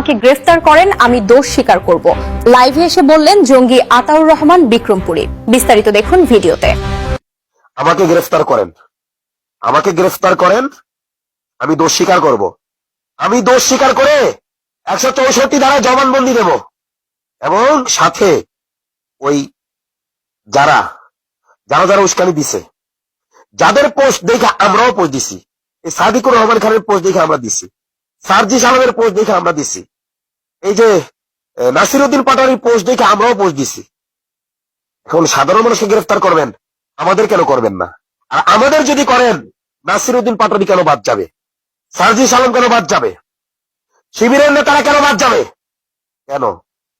আমাকে গ্রেফতার করেন, আমি দোষ স্বীকার করব। লাইভে এসে বললেন জঙ্গি আতাউর রহমান বিক্রমপুরী। বিস্তারিত দেখুন ভিডিওতে। আমাকে গ্রেফতার করেন, আমাকে গ্রেফতার করেন, আমি দোষ স্বীকার করব। আমি দোষ স্বীকার করে 164 ধারায় জবানবন্দি দেব এবং সাথে ওই যারা যারা যারা উস্কানি দিছে, যাদের পোস্ট দেখে আমরাও পোস্ট দিছি, এই সাদিকুর রহমান খানের পোস্ট দেখে আমরা দিছি, সার্জিস আলমের পোস্ট দেখে আমরা দিছি, এই যে নাসিরউদ্দিন পাটোয়ারির পোস্ট দেখে আমরাও পোস্ট দিছি। এখন সাধারণ মানুষকে গ্রেফতার করবেন, আমাদের কেন করবেন না? আর আমাদের যদি করেন, নাসিরউদ্দিন পাটোয়ারি কেন বাদ যাবে? সার্জিস আলম কেন বাদ যাবে? শিবিরের নেতারা কেন বাদ যাবে? কেন?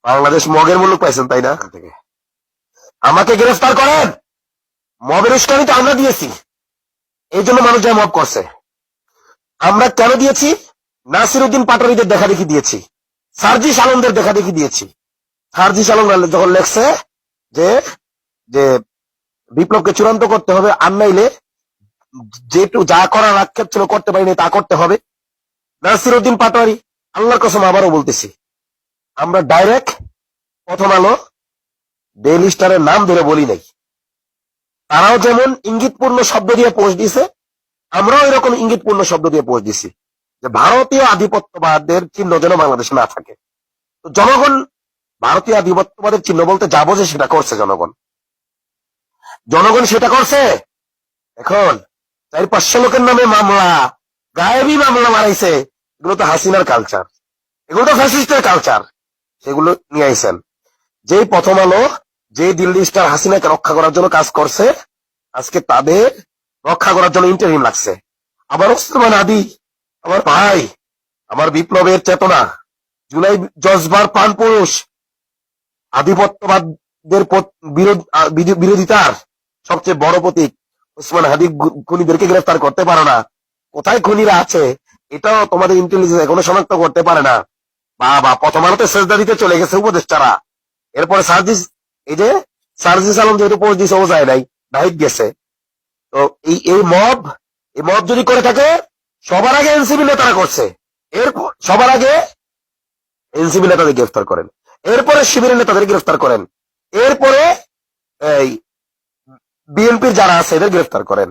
বাংলাদেশ মগের মুলুক পাইছেন, তাই না? আমাকে গ্রেফতার করেন, মবের উস্কানি তো আমরা দিয়েছি, এই জন্য মানুষ যা মব করছে। আমরা কেন দিয়েছি? নাসিরউদ্দিন পাটোয়ারিদের দেখা দেখি দিয়েছি, সার্জিস আলমদের দেখা দেখি দিয়েছি। সার্জিস আলম যখন লেখছে যে যে বিপ্লবকে চূড়ান্ত করতে হবে, আর নাইলে যেটু যা করার আক্ষেপ ছিল করতে পারিনি তা করতে হবে। নাসিরউদ্দিন পাটোয়ারি, আল্লাহর কসম আবারও বলতেছি, আমরা ডাইরেক্ট প্রথম আলো, ডেইলি স্টারের নাম ধরে বলি নাই। তারাও যেমন ইঙ্গিতপূর্ণ শব্দ দিয়ে পোস্ট দিছে, আমরাও এরকম ইঙ্গিতপূর্ণ শব্দ দিয়ে পোস্ট দিছি যে ভারতীয় আধিপত্যবাদের চিহ্ন যেন বাংলাদেশে না থাকে। তো জনগণ ভারতীয় আধিপত্যবাদের চিহ্ন বলতে যা বোঝে সেটা করছে জনগণ। জনগণ সেটা করছে। এখন 400-500 লোকের নামে মামলা, গায়েবী মামলা মারাইছে, এগুলো তো হাসিনার কালচার, এগুলো তো ফ্যাসিস্টের কালচার। সেগুলো নিয়ে আইছেন। যেই প্রথম আলো, যে দিল্লি স্টার হাসিনাকে রক্ষা করার জন্য কাজ করছে, আজকে তাদের রক্ষা করার জন্য ইন্টারিম লাগছে। আবার ওসমান আদি, আমার ভাই, আমার বিপ্লবের চেতনা, জুলাই জজবার প্রাণ পুরুষ, আধিপত্যবাদের বিরোধিতার সবচেয়ে বড় প্রতীক ওসমান হাদি, খুনিদেরকে গ্রেফতার করতে পারো না। কোথায় খুনিরা আছে এটাও তোমাদের ইন্টেলিজেন্স এখনো শনাক্ত করতে পারে না। বাবা, প্রথম আলোতে সেজদা দিতে চলে গেছে উপদেষ্টারা। এরপরে সার্জিস, এই যে সার্জিস আলম যেহেতু পোস্ট দিছে, ও যায় নাই, নাহিদ গেছে। তো এই মব যদি করে থাকে, সবার আগে এনসিপি নেতারা করছে। এরপর সবার আগে এনসিপি নেতাদের গ্রেফতার করেন, এরপরে শিবিরের নেতাদের গ্রেফতার করেন, এরপরে এই বিএনপির যারা আছে এদের গ্রেফতার করেন।